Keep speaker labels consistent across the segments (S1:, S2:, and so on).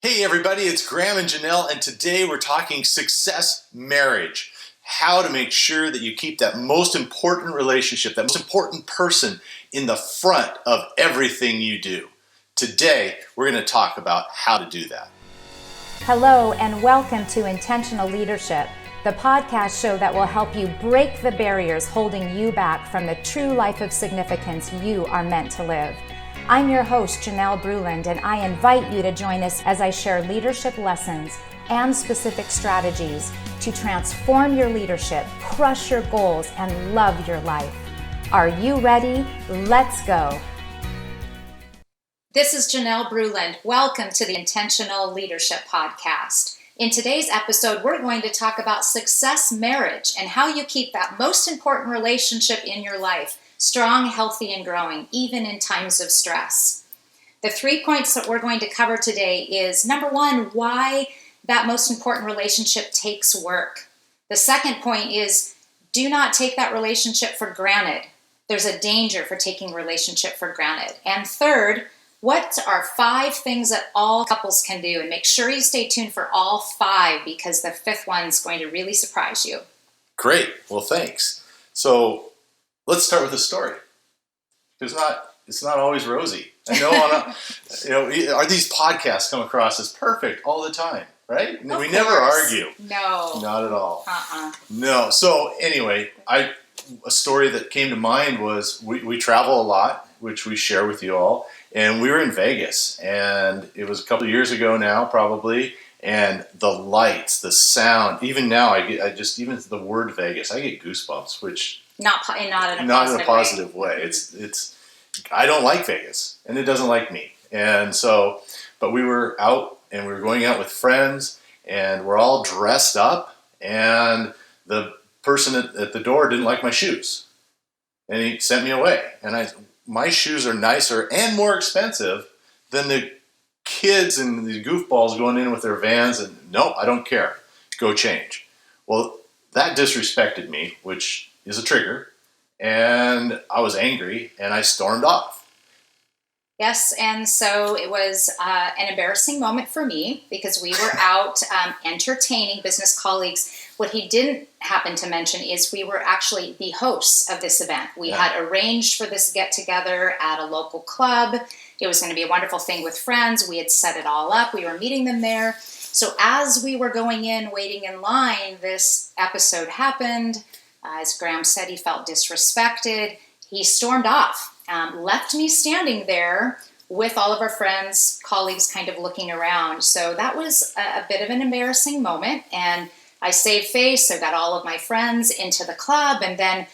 S1: Hey everybody, it's Graham and Janelle, and today we're talking success marriage. How to make sure that you keep that most important relationship, that most important person in the front of everything you do. Today, we're going to talk about how to do that.
S2: Hello and welcome to Intentional Leadership, the podcast show that will help you break the barriers holding you back from the true life of significance you are meant to live. I'm your host, Janelle Bruland, and I invite you to join us as I share leadership lessons and specific strategies to transform your leadership, crush your goals, and love your life. Are you ready? Let's go. This is Janelle Bruland. Welcome to the Intentional Leadership Podcast. In today's episode, we're going to talk about success marriage and how you keep that most important relationship in your life strong, healthy, and growing, even in times of stress. The 3 points that we're going to cover today is, number one, why that most important relationship takes work. The second point is, do not take that relationship for granted. There's a danger for taking relationship for granted. And third, what are 5 things that all couples can do? And make sure you stay tuned for all 5 because the 5th one's going to really surprise you.
S1: Great. Well, thanks. So let's start with a story. It's not always rosy. I know are these podcasts come across as perfect all the time, right?
S2: Of
S1: we
S2: course.
S1: Never argue.
S2: No.
S1: Not at all. No. So anyway, a story that came to mind was we travel a lot, which we share with you all, and we were in Vegas, and it was a couple of years ago now, probably. And the lights, the sound, even now, even the word Vegas, I get goosebumps, which not in a positive way. It's I don't like Vegas, and it doesn't like me. And so, but we were out, and we were going out with friends, and we're all dressed up, and the person at the door didn't like my shoes, and he sent me away. And my shoes are nicer and more expensive than the kids and the goofballs going in with their vans, and no, I don't care. Go change. Well, that disrespected me, which is a trigger, and I was angry, and I stormed off.
S2: Yes, and so it was an embarrassing moment for me because we were out entertaining business colleagues. What he didn't happen to mention is we were actually the hosts of this event. We had arranged for this get-together at a local club. It was going to be a wonderful thing with friends. We had set it all up. We were meeting them there. So as we were going in, waiting in line, this episode happened. As Graham said, he felt disrespected. He stormed off, left me standing there with all of our friends, colleagues kind of looking around. So that was a bit of an embarrassing moment. And I saved face. I got all of my friends into the club. And then,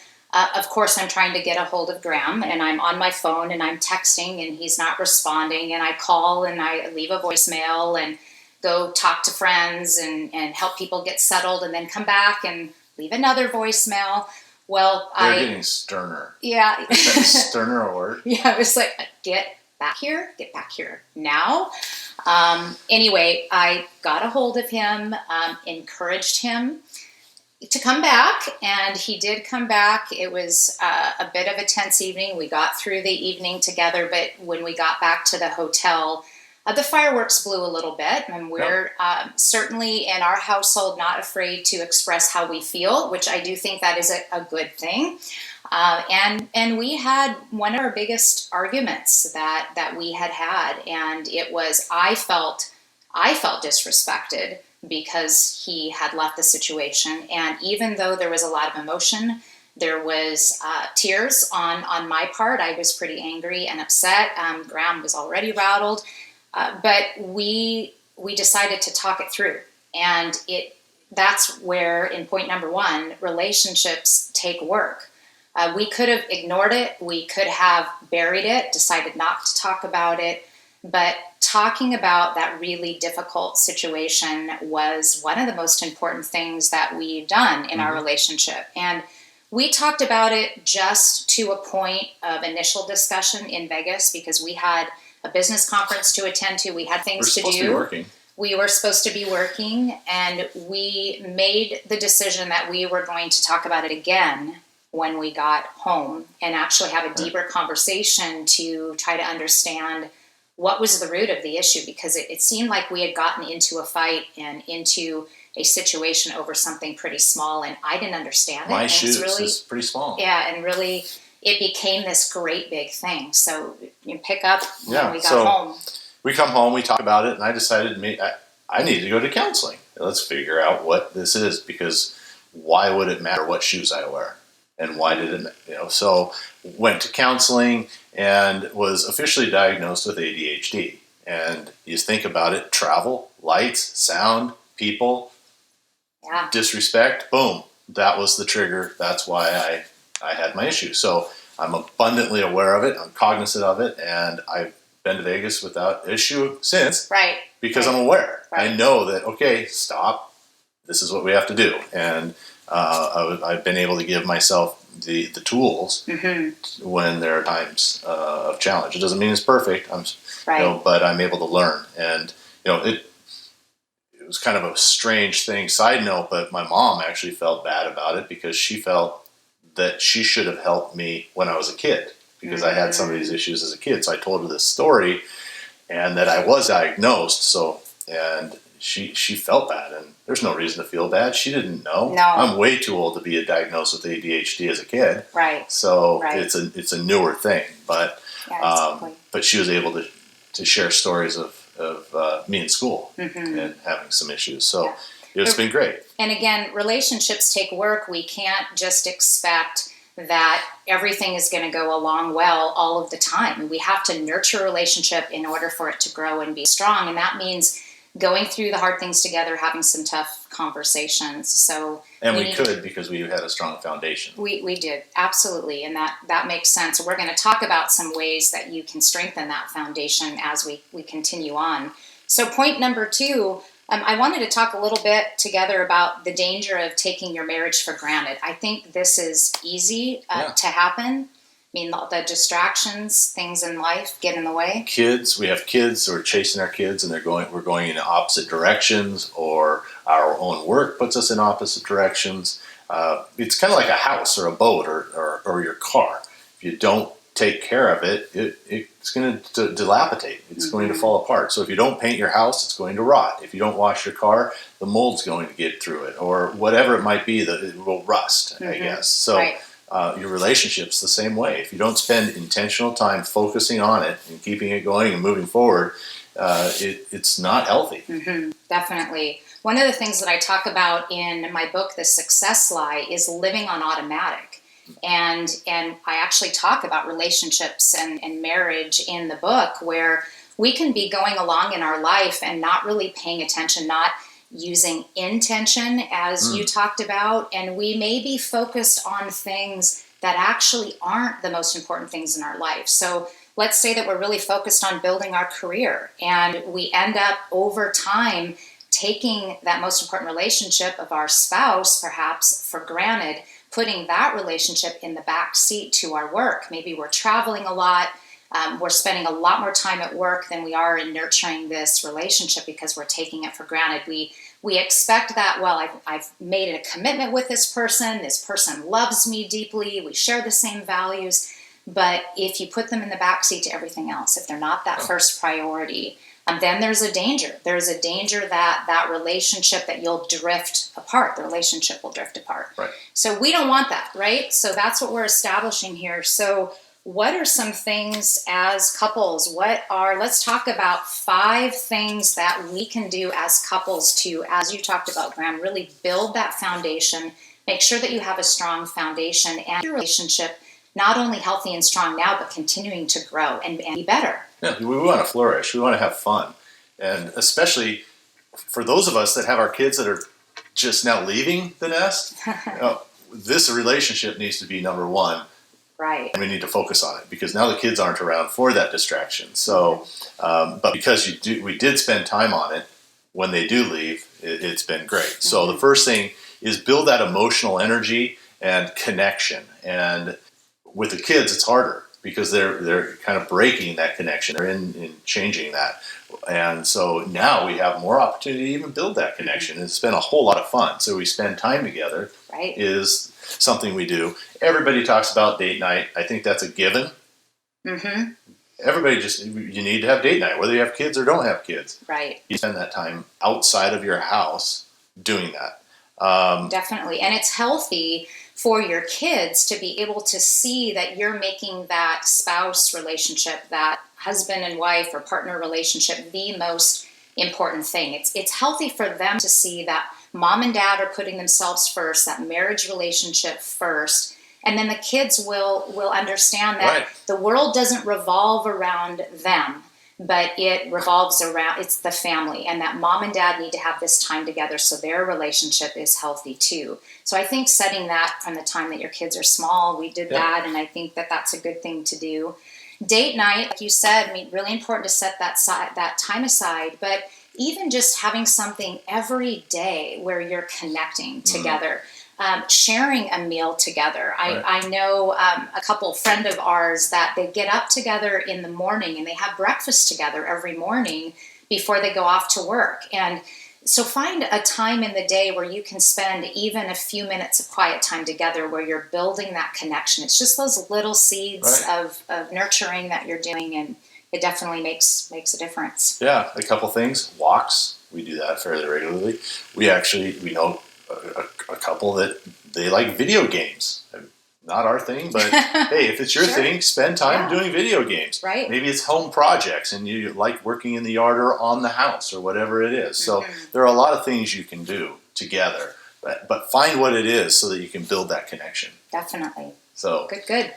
S2: of course, I'm trying to get a hold of Graham. And I'm on my phone and I'm texting and he's not responding. And I call and I leave a voicemail and go talk to friends and help people get settled and then come back and leave another voicemail. Well,
S1: They're getting sterner.
S2: Yeah.
S1: Is that a sterner a word?
S2: Yeah, it was like, get back here now. Anyway, I got a hold of him, encouraged him to come back, and he did come back. It was a bit of a tense evening. We got through the evening together, but when we got back to the hotel, the fireworks blew a little bit, and we're certainly in our household not afraid to express how we feel, which I do think that is a good thing. And we had one of our biggest arguments that we had, and it was I felt disrespected because he had left the situation, and even though there was a lot of emotion, there was tears on my part. I was pretty angry and upset. Graham was already rattled. But we decided to talk it through, and that's where, in point number 1, relationships take work. We could have ignored it, we could have buried it, decided not to talk about it, but talking about that really difficult situation was one of the most important things that we've done in our relationship. And we talked about it just to a point of initial discussion in Vegas because we had a business conference to attend to. We had things to do. We were supposed to be working, and we made the decision that we were going to talk about it again when we got home and actually have a deeper conversation to try to understand what was the root of the issue, because it seemed like we had gotten into a fight and into a situation over something pretty small, and I didn't understand it.
S1: My
S2: and
S1: shoes
S2: really,
S1: is pretty small.
S2: Yeah, and really it became this great big thing. So you pick up when we got
S1: so
S2: home.
S1: We come home, we talk about it, and I decided I need to go to counseling. Let's figure out what this is, because why would it matter what shoes I wear? And why did it, so went to counseling and was officially diagnosed with ADHD. And you think about it, travel, lights, sound, people, disrespect, boom, that was the trigger. That's why I had my issue. So I'm abundantly aware of it. I'm cognizant of it. And I've been to Vegas without issue since.
S2: Right.
S1: Because I'm aware.
S2: Right.
S1: I know that, okay, stop. This is what we have to do. And I've been able to give myself the tools when there are times of challenge. It doesn't mean it's perfect. But I'm able to learn. And it was kind of a strange thing. Side note, but my mom actually felt bad about it because she felt that she should have helped me when I was a kid, because I had some of these issues as a kid. So I told her this story, and that I was diagnosed. And she felt bad, and there's no reason to feel bad. She didn't know.
S2: No.
S1: I'm way too old to be diagnosed with ADHD as a kid.
S2: Right.
S1: So it's a newer thing, but
S2: exactly.
S1: But she was able to share stories of me in school and having some issues. So it's been great.
S2: And again, relationships take work. We can't just expect that everything is going to go along well all of the time. We have to nurture a relationship in order for it to grow and be strong. And that means going through the hard things together, having some tough conversations. And we could,
S1: because we had a strong foundation.
S2: We did, absolutely. And that makes sense. We're going to talk about some ways that you can strengthen that foundation as we continue on. So point number 2, I wanted to talk a little bit together about the danger of taking your marriage for granted. I think this is easy to happen. I mean, the distractions, things in life get in the way.
S1: We have kids who are chasing our kids, and we're going in opposite directions, or our own work puts us in opposite directions. It's kind of like a house or a boat or your car. If you don't take care of it, it's going to dilapidate. It's going to fall apart. So if you don't paint your house, it's going to rot. If you don't wash your car, the mold's going to get through it, or whatever it might be, that it will rust, I guess. So your relationship's the same way. If you don't spend intentional time focusing on it and keeping it going and moving forward, it's not healthy.
S2: Definitely. One of the things that I talk about in my book, The Success Lie, is living on automatic. And I actually talk about relationships and marriage in the book, where we can be going along in our life and not really paying attention, not using intention, as you talked about, and we may be focused on things that actually aren't the most important things in our life. So let's say that we're really focused on building our career, and we end up over time taking that most important relationship of our spouse perhaps for granted, putting that relationship in the back seat to our work. Maybe we're traveling a lot. We're spending a lot more time at work than we are in nurturing this relationship because we're taking it for granted. We expect that, well, I've made a commitment with this person loves me deeply, we share the same values, but if you put them in the backseat to everything else, if they're not that first priority, then there's a danger. There's a danger that relationship, that you'll drift apart. The relationship will drift apart.
S1: Right.
S2: So we don't want that, right? So that's what we're establishing here. So what are some things as couples? Let's talk about 5 things that we can do as couples to, as you talked about, Graham, really build that foundation, make sure that you have a strong foundation and your relationship not only healthy and strong now, but continuing to grow and be better.
S1: Yeah, we want to flourish. We want to have fun. And especially for those of us that have our kids that are just now leaving the nest, this relationship needs to be number 1.
S2: Right.
S1: And we need to focus on it, because now the kids aren't around for that distraction. So, but because we did spend time on it, when they do leave, it's been great. So the first thing is build that emotional energy and connection. And with the kids, it's harder because they're kind of breaking that connection. They're in changing that. And so now we have more opportunity to even build that connection. It's been a whole lot of fun. So we spend time together is something we do. Everybody talks about date night. I think that's a given. everybody you need to have date night, whether you have kids or don't have kids.
S2: Right.
S1: You spend that time outside of your house doing that.
S2: Definitely. And it's healthy for your kids to be able to see that you're making that spouse relationship, that husband and wife or partner relationship, the most important thing. It's healthy for them to see that mom and dad are putting themselves first, that marriage relationship first. And then the kids will understand that the world doesn't revolve around them, but it revolves around, it's the family, and that mom and dad need to have this time together so their relationship is healthy too. So I think setting that from the time that your kids are small, we did that, and I think that that's a good thing to do. Date night, like you said, I mean, really important to set that time aside, but even just having something every day where you're connecting together. Sharing a meal together. I know a friend of ours that they get up together in the morning and they have breakfast together every morning before they go off to work. And so find a time in the day where you can spend even a few minutes of quiet time together where you're building that connection. It's just those little seeds of nurturing that you're doing, and it definitely makes a difference.
S1: Yeah, a couple things. Walks. We do that fairly regularly. We know a couple that they like video games. Not our thing, but hey, if it's your thing, spend time doing video games.
S2: Right.
S1: Maybe it's home projects and you like working in the yard or on the house or whatever it is. So there are a lot of things you can do together, but find what it is so that you can build that connection.
S2: Definitely.
S1: So
S2: good.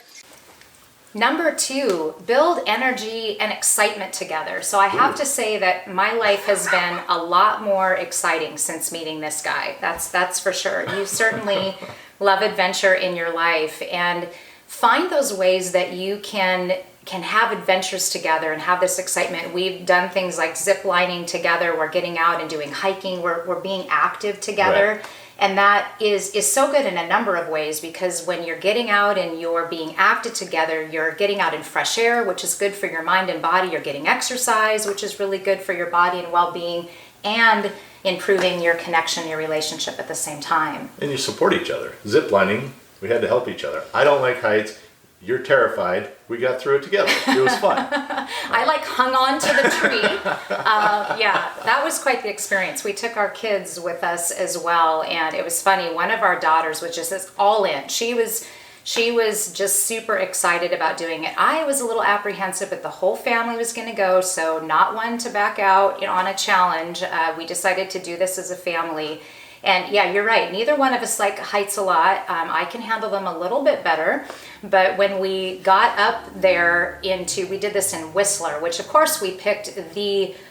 S2: Number 2, build energy and excitement together. So I have to say that my life has been a lot more exciting since meeting this guy. That's for sure. You certainly love adventure in your life, and find those ways that you can have adventures together and have this excitement. We've done things like zip lining together. We're getting out and doing hiking. We're being active together. Right. And that is so good in a number of ways, because when you're getting out and you're being active together, you're getting out in fresh air, which is good for your mind and body. You're getting exercise, which is really good for your body and well-being, and improving your connection, your relationship at the same time.
S1: And you support each other. Zip lining, we had to help each other. I don't like heights. You're terrified. We got through it together. It was fun.
S2: I hung on to the tree. That was quite the experience. We took our kids with us as well, and it was funny. One of our daughters was just all in. She was just super excited about doing it. I was a little apprehensive, but the whole family was going to go, so not one to back out on a challenge. We decided to do this as a family. And yeah, you're right. Neither one of us like heights a lot. I can handle them a little bit better. But when we got up there we did this in Whistler, which of course we picked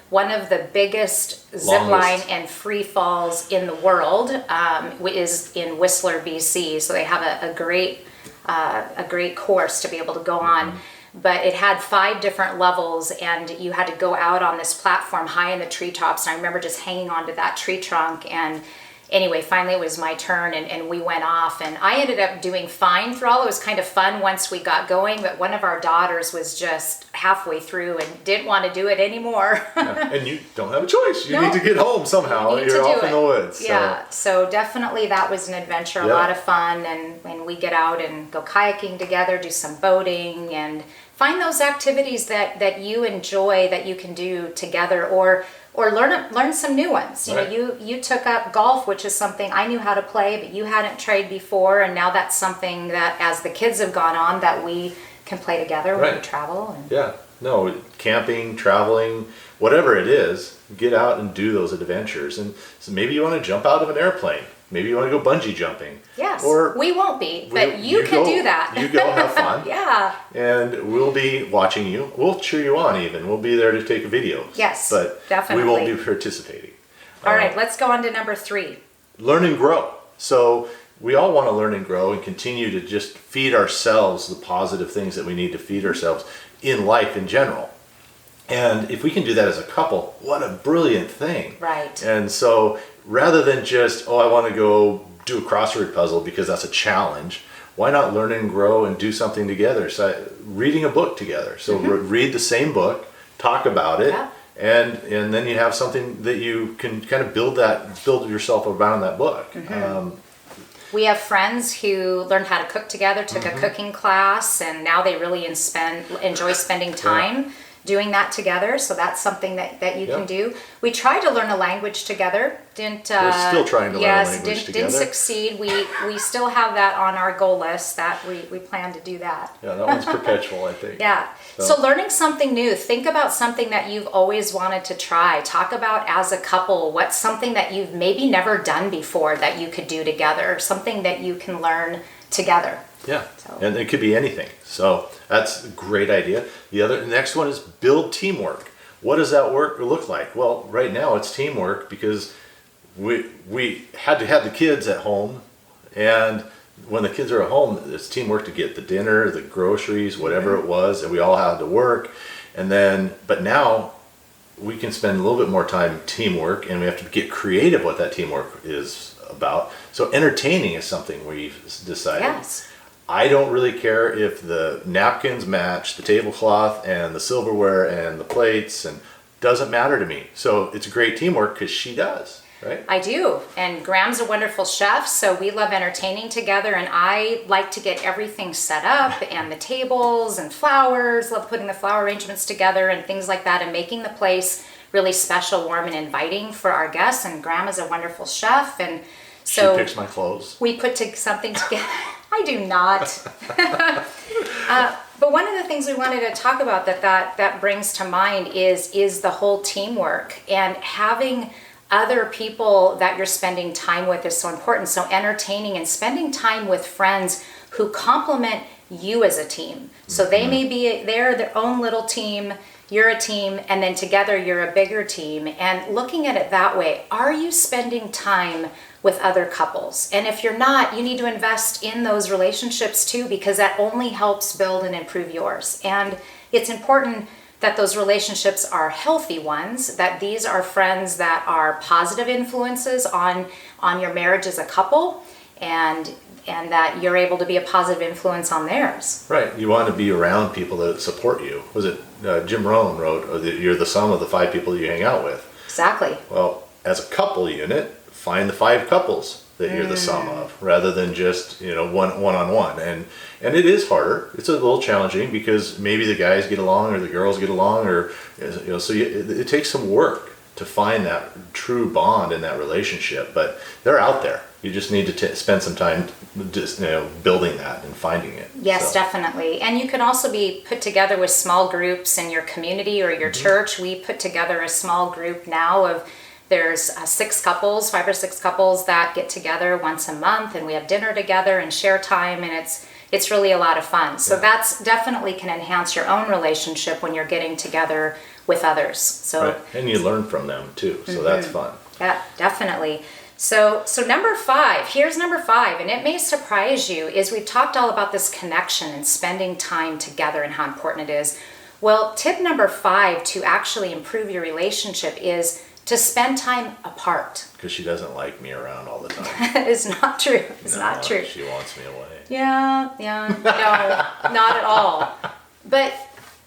S2: one of the biggest zip line and free falls in the world, is in Whistler, BC. So they have a great course to be able to go on. But it had 5 different levels, and you had to go out on this platform high in the treetops. And I remember just hanging onto that tree trunk. And anyway, finally it was my turn, and we went off, and I ended up doing fine through all. It was kind of fun once we got going, but one of our daughters was just halfway through and didn't want to do it anymore.
S1: And you don't have a choice. You need to get home somehow. You're off in the woods. So.
S2: Yeah, so definitely that was an adventure, a lot of fun, and when we get out and go kayaking together, do some boating, and find those activities that you enjoy that you can do together, or learn some new ones. You know, you took up golf, which is something I knew how to play, but you hadn't tried before, and now that's something that, as the kids have gone on, that we can play together when we travel.
S1: Camping, traveling, whatever it is, get out and do those adventures. And so maybe you want to jump out of an airplane. Maybe you want to go bungee jumping.
S2: Yes, or we won't be, but you can do that.
S1: You go, have fun.
S2: Yeah.
S1: And we'll be watching you. We'll cheer you on even. We'll be there to take a video.
S2: Yes,
S1: but
S2: definitely.
S1: We won't be participating.
S2: All right, let's go on to number 3.
S1: Learn and grow. So we all want to learn and grow and continue to just feed ourselves the positive things that we need to feed ourselves in life in general. And if we can do that as a couple, what a brilliant thing.
S2: Right.
S1: And so rather than just, I want to go do a crossword puzzle because that's a challenge, why not learn and grow and do something together? So reading a book together. So read the same book, talk about it, and then you have something that you can kind of build yourself around that book.
S2: We have friends who learned how to cook together, took a cooking class, and now they really enjoy spending time doing that together. So that's something that you can do. We tried to learn a language together. We're
S1: still trying to learn a language together.
S2: Didn't succeed. We still have that on our goal list that we plan to do that.
S1: Yeah, that one's perpetual, I think.
S2: Yeah. So learning something new. Think about something that you've always wanted to try. Talk about as a couple, what's something that you've maybe never done before that you could do together, something that you can learn together.
S1: Yeah, and it could be anything. So that's a great idea. The next one is build teamwork. What does that look like? Well, right now it's teamwork because we had to have the kids at home, and when the kids are at home, it's teamwork to get the dinner, the groceries, whatever it was, and we all had to work. But now we can spend a little bit more time teamwork, and we have to get creative what that teamwork is about. So entertaining is something we've decided.
S2: Yes.
S1: I don't really care if the napkins match the tablecloth and the silverware and the plates, and doesn't matter to me. So it's great teamwork because she does, right?
S2: I do. And Graham's a wonderful chef, so we love entertaining together, and I like to get everything set up and the tables and flowers, love putting the flower arrangements together and things like that, and making the place really special, warm, and inviting for our guests. And Graham is a wonderful chef, and so
S1: she picks my clothes.
S2: We put something together. I do not. But one of the things we wanted to talk about that brings to mind is the whole teamwork, and having other people that you're spending time with is so important. So entertaining and spending time with friends who complement you as a team. So they may be, they're their own little team, you're a team, and then together you're a bigger team. And looking at it that way, are you spending time with other couples? And if you're not, you need to invest in those relationships too, because that only helps build and improve yours. And it's important that those relationships are healthy ones, that these are friends that are positive influences on your marriage as a couple, and that you're able to be a positive influence on theirs.
S1: Right. You want to be around people that support you. Was it Jim Rohn wrote, you're the sum of the 5 people you hang out with.
S2: Exactly.
S1: Well, as a couple unit, find the 5 couples that you're the sum of, rather than just one-on-one. And it is harder. It's a little challenging because maybe the guys get along or the girls get along, or so it takes some work to find that true bond in that relationship. But they're out there. You just need to spend some time just building that and finding it.
S2: Yes, definitely. And you can also be put together with small groups in your community or your church. We put together a small group now of there's 5 or 6 couples that get together once a month, and we have dinner together and share time, and it's really a lot of fun. So that's definitely can enhance your own relationship when you're getting together with others. So
S1: right. And you learn from them too. So that's fun.
S2: Yeah, definitely. So number 5, here's number 5, and it may surprise you, is we've talked all about this connection and spending time together and how important it is. Well, tip number 5 to actually improve your relationship is to spend time apart.
S1: Because she doesn't like me around all the time.
S2: It's not true. It's not true.
S1: She wants me away.
S2: Yeah, no, not at all. But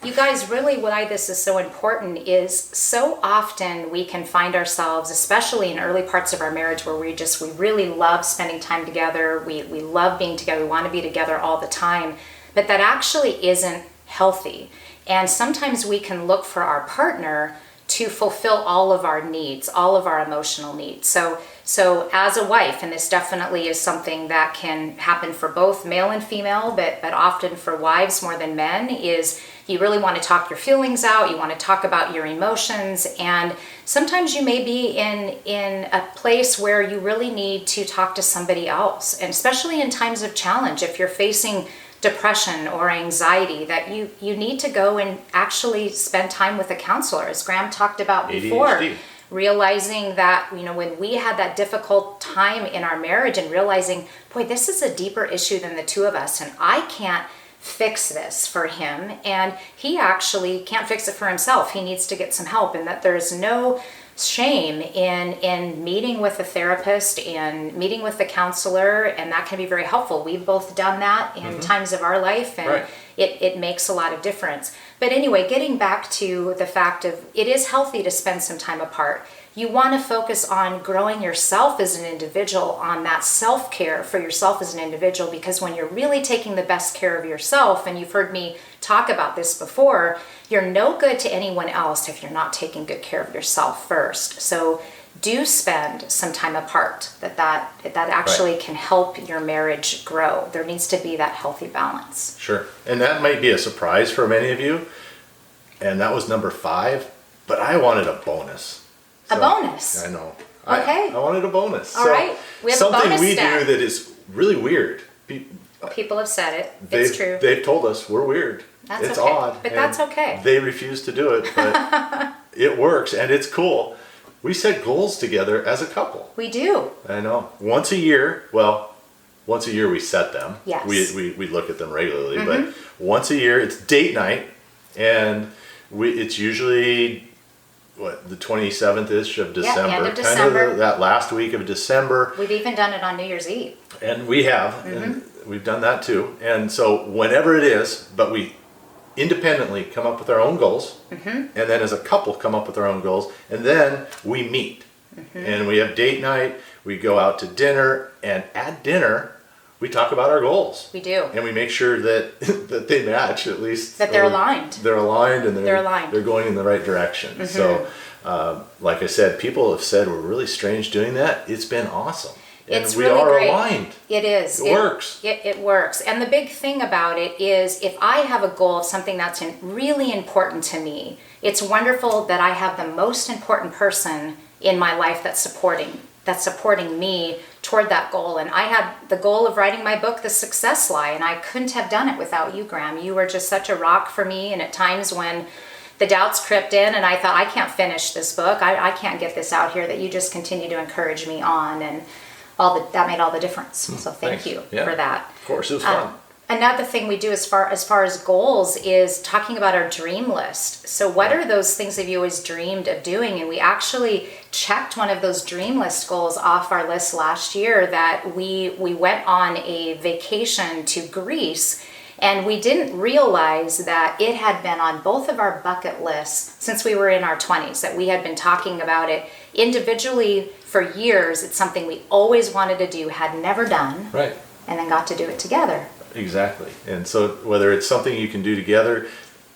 S2: you guys, really why this is so important is so often we can find ourselves, especially in early parts of our marriage, where we really love spending time together. We love being together. We want to be together all the time. But that actually isn't healthy. And sometimes we can look for our partner to fulfill all of our needs, all of our emotional needs. So as a wife, and this definitely is something that can happen for both male and female, but often for wives more than men, is you really want to talk your feelings out, you want to talk about your emotions, and sometimes you may be in a place where you really need to talk to somebody else, and especially in times of challenge, if you're facing depression or anxiety, that you need to go and actually spend time with a counselor, as Graham talked about before.
S1: ADHD.
S2: Realizing that, when we had that difficult time in our marriage and realizing, boy, this is a deeper issue than the two of us, and I can't fix this for him, and he actually can't fix it for himself. He needs to get some help, and that there's no shame in meeting with a therapist and meeting with a counselor, and that can be very helpful. We've both done that in times of our life, and
S1: right.
S2: it makes a lot of difference. But anyway, getting back to the fact of it is healthy to spend some time apart. You want to focus on growing yourself as an individual, on that self-care for yourself as an individual, because when you're really taking the best care of yourself, and you've heard me talk about this before, you're no good to anyone else if you're not taking good care of yourself first. So do spend some time apart. That actually can help your marriage grow. There needs to be that healthy balance.
S1: Sure. And that might be a surprise for many of you. And that was number 5, but I wanted a bonus.
S2: A bonus?
S1: I know.
S2: Okay.
S1: I wanted a bonus.
S2: All right. We have
S1: something
S2: a bonus
S1: we
S2: step.
S1: do that is really weird.
S2: People have said it. It's true.
S1: They've told us we're weird.
S2: okay.
S1: It's odd.
S2: But that's okay.
S1: They refuse to do it, but it works and it's cool. We set goals together as a couple.
S2: We do.
S1: I know. Once a year we set them.
S2: Yes.
S1: We look at them regularly, but once a year it's date night, and it's usually the 27th-ish of December.
S2: End of December.
S1: Kind of that last week of December.
S2: We've even done it on New Year's Eve.
S1: And we have, and we've done that too. And so whenever it is, but we independently come up with our own goals, and then as a couple come up with our own goals, and then we meet. And we have date night, we go out to dinner, and at dinner, we talk about our goals.
S2: We do.
S1: And we make sure that that they match, at least.
S2: That they're aligned.
S1: They're aligned, and
S2: they're aligned.
S1: They're going in the right direction. So, like I said, people have said we're really strange doing that. It's been awesome. And
S2: It's
S1: we
S2: really
S1: are
S2: great.
S1: aligned.
S2: It is.
S1: It works.
S2: It works. And the big thing about it is, if I have a goal of something that's really important to me, it's wonderful that I have the most important person in my life that's supporting me toward that goal. And I had the goal of writing my book, The Success Lie, and I couldn't have done it without you, Graham. You were just such a rock for me. And at times when the doubts crept in and I thought, I can't finish this book, I can't get this out here, that you just continue to encourage me on. And that made all the difference. So thank you for that.
S1: Of course, it was fun.
S2: Another thing we do as far as goals is talking about our dream list. So what are those things that you always dreamed of doing? And we actually checked one of those dream list goals off our list last year, that we went on a vacation to Greece, and we didn't realize that it had been on both of our bucket lists since we were in our 20s, that we had been talking about it individually for years. It's something we always wanted to do, had never done,
S1: Right.
S2: and then got to do it together.
S1: Exactly. And so whether it's something you can do together,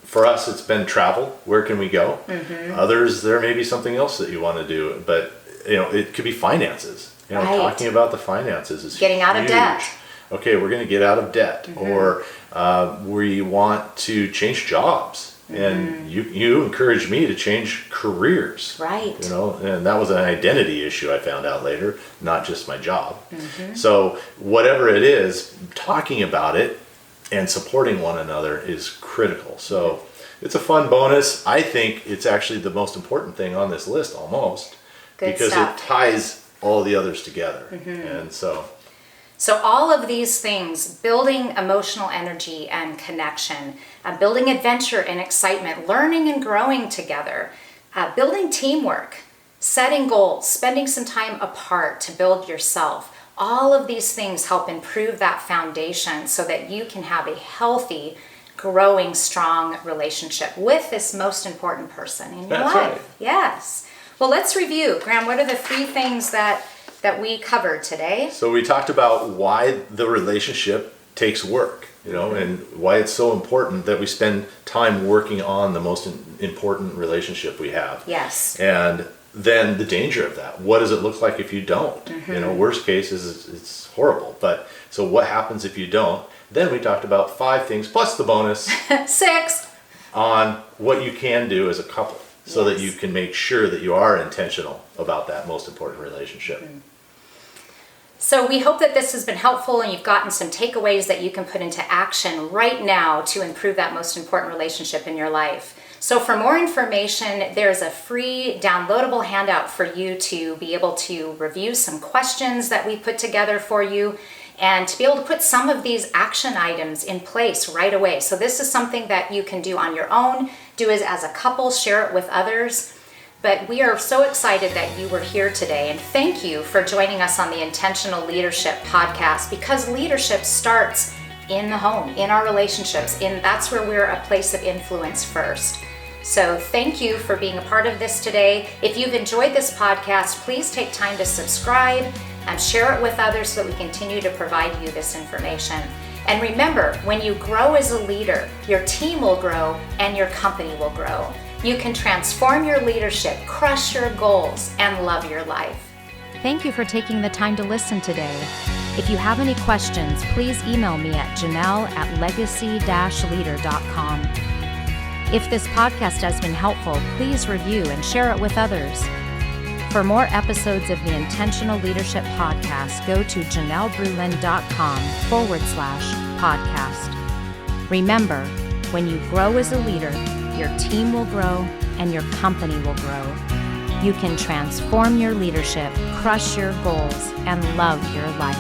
S1: for us it's been travel. Where can we go? Others, there may be something else that you want to do, but it could be finances.
S2: Right.
S1: Talking about the finances is
S2: Getting out of
S1: huge.
S2: debt.
S1: Okay, we're going to get out of debt, or we want to change jobs. And you encouraged me to change careers.
S2: Right.
S1: And that was an identity issue I found out later, not just my job. So whatever it is, talking about it and supporting one another is critical. So it's a fun bonus. I think it's actually the most important thing on this list, almost.
S2: Good
S1: because
S2: stuff.
S1: it ties all the others together. And
S2: So all of these things, building emotional energy and connection, building adventure and excitement, learning and growing together, building teamwork, setting goals, spending some time apart to build yourself. All of these things help improve that foundation so that you can have a healthy, growing, strong relationship with this most important person in your
S1: That's
S2: life.
S1: right.
S2: Yes. Well, let's review. Graham, what are the 3 things that we covered today?
S1: So we talked about why the relationship takes work, and why it's so important that we spend time working on the most important relationship we have.
S2: Yes.
S1: And then the danger of that. What does it look like if you don't? Worst case is it's horrible. But so what happens if you don't? Then we talked about 5 things plus the bonus
S2: 6
S1: on what you can do as a couple, so that you can make sure that you are intentional about that most important relationship.
S2: So we hope that this has been helpful and you've gotten some takeaways that you can put into action right now to improve that most important relationship in your life. So for more information, there's a free downloadable handout for you to be able to review some questions that we put together for you, and to be able to put some of these action items in place right away. So this is something that you can do on your own, do it as a couple, share it with others. But we are so excited that you were here today, and thank you for joining us on the Intentional Leadership Podcast, because leadership starts in the home, in our relationships, that's where we're a place of influence first. So thank you for being a part of this today. If you've enjoyed this podcast, please take time to subscribe and share it with others so that we continue to provide you this information. And remember, when you grow as a leader, your team will grow and your company will grow. You can transform your leadership, crush your goals, and love your life.
S3: Thank you for taking the time to listen today. If you have any questions, please email me at janelle@legacy-leader.com. If this podcast has been helpful, please review and share it with others. For more episodes of the Intentional Leadership Podcast, go to janellebruland.com/podcast. Remember, when you grow as a leader, your team will grow and your company will grow. You can transform your leadership, crush your goals, and love your life.